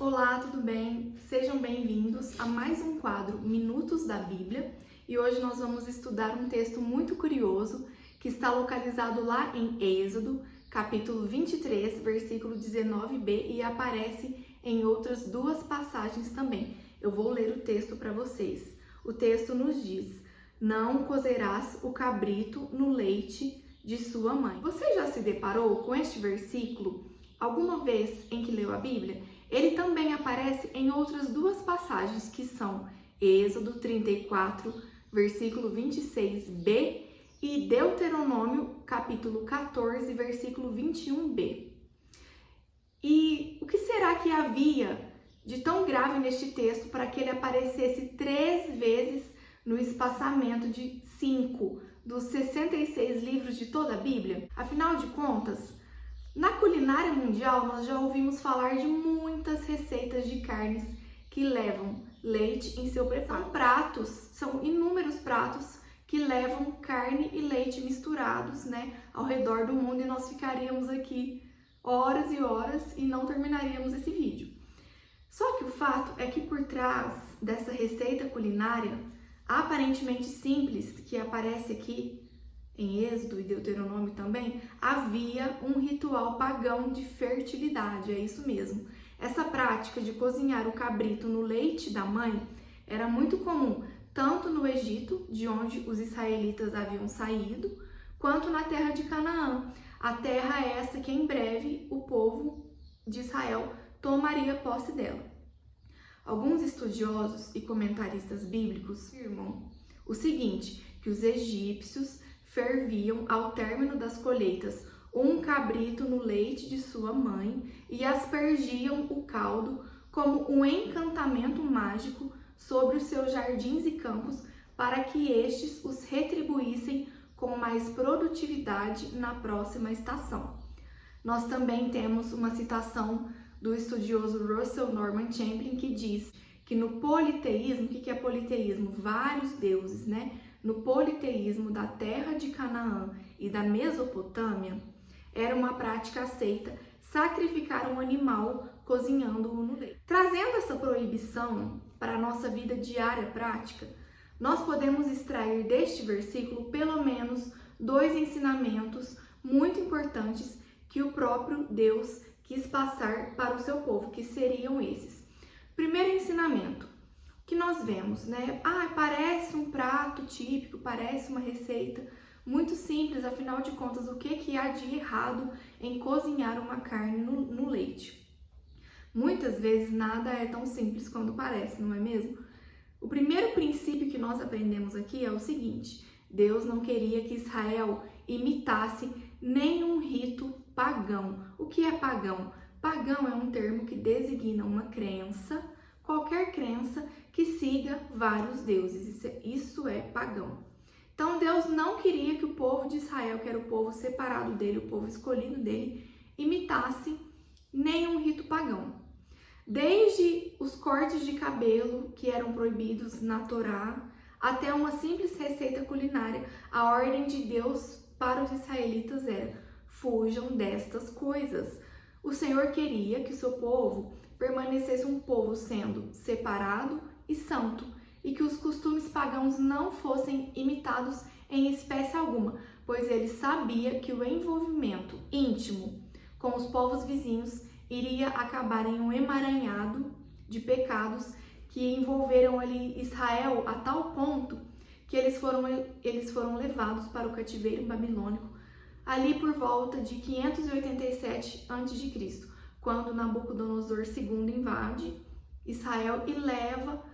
Olá, tudo bem? Sejam bem-vindos a mais um quadro Minutos da Bíblia e hoje nós vamos estudar um texto muito curioso que está localizado lá em Êxodo, capítulo 23, versículo 19b e aparece em outras duas passagens também. Eu vou ler o texto para vocês. O texto nos diz: não cozerás o cabrito no leite de sua mãe. Você já se deparou com este versículo alguma vez em que leu a Bíblia? Ele também aparece em outras duas passagens que são Êxodo 34, versículo 26b e Deuteronômio capítulo 14, versículo 21b. E o que será que havia de tão grave neste texto para que ele aparecesse 3 vezes no espaçamento de 5 dos 66 livros de toda a Bíblia? Afinal de contas, na culinária mundial, nós já ouvimos falar de muitas receitas de carnes que levam leite em seu preparo. São inúmeros pratos que levam carne e leite misturados, ao redor do mundo, e nós ficaríamos aqui horas e horas e não terminaríamos esse vídeo. Só que o fato é que por trás dessa receita culinária, aparentemente simples, que aparece aqui em Êxodo e Deuteronômio também, havia um ritual pagão de fertilidade, é isso mesmo. Essa prática de cozinhar o cabrito no leite da mãe era muito comum, tanto no Egito, de onde os israelitas haviam saído, quanto na terra de Canaã, a terra essa que em breve o povo de Israel tomaria posse dela. Alguns estudiosos e comentaristas bíblicos afirmam o seguinte, que os egípcios ferviam ao término das colheitas um cabrito no leite de sua mãe e aspergiam o caldo como um encantamento mágico sobre os seus jardins e campos para que estes os retribuíssem com mais produtividade na próxima estação. Nós também temos uma citação do estudioso Russell Norman Champlin que diz que no politeísmo, o que é politeísmo? Vários deuses, No politeísmo da terra de Canaã e da Mesopotâmia, era uma prática aceita sacrificar um animal cozinhando-o no leite. Trazendo essa proibição para a nossa vida diária prática, nós podemos extrair deste versículo pelo menos 2 ensinamentos muito importantes que o próprio Deus quis passar para o seu povo, que seriam esses. Primeiro ensinamento que nós vemos, parece um prato típico, parece uma receita muito simples, afinal de contas, o que há de errado em cozinhar uma carne no leite? Muitas vezes nada é tão simples quanto parece, não é mesmo? O primeiro princípio que nós aprendemos aqui é o seguinte: Deus não queria que Israel imitasse nenhum rito pagão. O que é pagão? Pagão é um termo que designa uma crença, qualquer crença que siga vários deuses, isso é pagão. Então Deus não queria que o povo de Israel, que era o povo separado dele, o povo escolhido dele, imitasse nenhum rito pagão. Desde os cortes de cabelo que eram proibidos na Torá, até uma simples receita culinária, a ordem de Deus para os israelitas era: fujam destas coisas. O Senhor queria que o seu povo permanecesse um povo sendo separado e santo, e que os costumes pagãos não fossem imitados em espécie alguma, pois ele sabia que o envolvimento íntimo com os povos vizinhos iria acabar em um emaranhado de pecados que envolveram ali Israel a tal ponto que eles foram levados para o cativeiro babilônico ali por volta de 587 a.C., quando Nabucodonosor II invade Israel e leva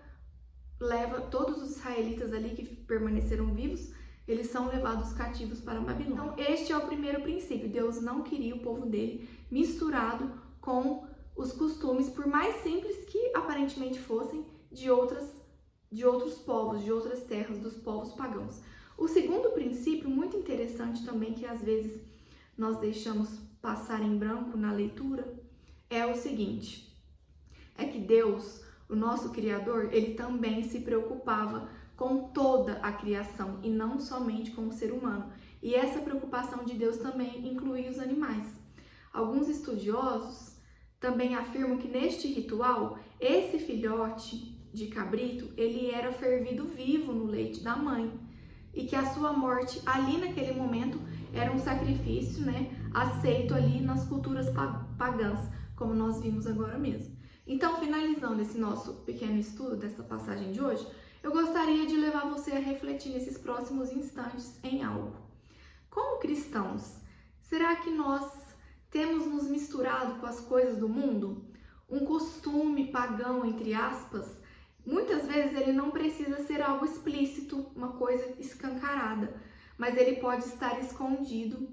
todos os israelitas ali que permaneceram vivos, eles são levados cativos para a Babilônia. Então, este é o primeiro princípio. Deus não queria o povo dele misturado com os costumes, por mais simples que aparentemente fossem, de outros povos, de outras terras, dos povos pagãos. O segundo princípio, muito interessante também, que às vezes nós deixamos passar em branco na leitura, é o seguinte: é que Deus, o nosso Criador, ele também se preocupava com toda a criação e não somente com o ser humano. E essa preocupação de Deus também incluía os animais. Alguns estudiosos também afirmam que neste ritual, esse filhote de cabrito, ele era fervido vivo no leite da mãe e que a sua morte ali naquele momento era um sacrifício, aceito ali nas culturas pagãs, como nós vimos agora mesmo. Então, finalizando esse nosso pequeno estudo dessa passagem de hoje, eu gostaria de levar você a refletir nesses próximos instantes em algo. Como cristãos, será que nós temos nos misturado com as coisas do mundo? Um costume pagão, entre aspas, muitas vezes ele não precisa ser algo explícito, uma coisa escancarada, mas ele pode estar escondido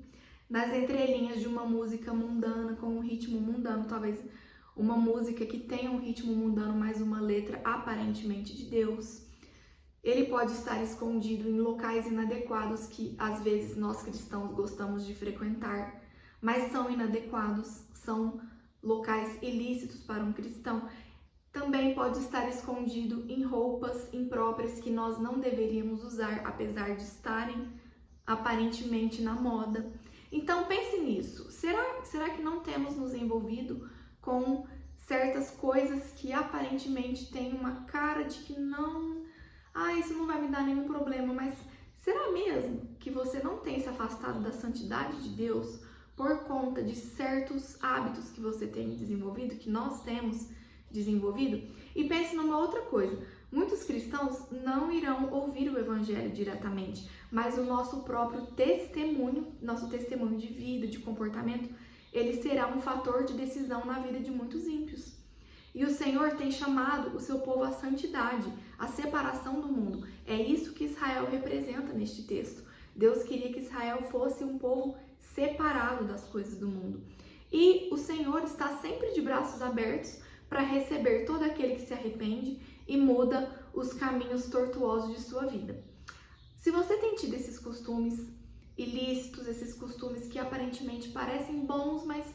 nas entrelinhas de uma música mundana, com um ritmo mundano, talvez uma música que tenha um ritmo mundano, mas uma letra aparentemente de Deus. Ele pode estar escondido em locais inadequados que às vezes nós cristãos gostamos de frequentar, mas são inadequados, são locais ilícitos para um cristão. Também pode estar escondido em roupas impróprias que nós não deveríamos usar, apesar de estarem aparentemente na moda. Então pense nisso. Será que não temos nos envolvido com certas coisas que aparentemente têm uma cara de que não... isso não vai me dar nenhum problema, mas será mesmo que você não tem se afastado da santidade de Deus por conta de certos hábitos que você tem desenvolvido, que nós temos desenvolvido? E pense numa outra coisa. Muitos cristãos não irão ouvir o evangelho diretamente, mas o nosso próprio testemunho, nosso testemunho de vida, de comportamento, ele será um fator de decisão na vida de muitos ímpios. E o Senhor tem chamado o seu povo à santidade, à separação do mundo. É isso que Israel representa neste texto. Deus queria que Israel fosse um povo separado das coisas do mundo. E o Senhor está sempre de braços abertos para receber todo aquele que se arrepende e muda os caminhos tortuosos de sua vida. Se você tem tido esses costumes ilícitos, esses costumes que aparentemente parecem bons, mas,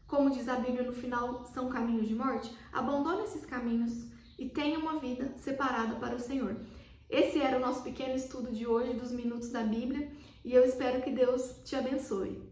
como diz a Bíblia no final, são caminhos de morte, abandone esses caminhos e tenha uma vida separada para o Senhor. Esse era o nosso pequeno estudo de hoje dos Minutos da Bíblia e eu espero que Deus te abençoe.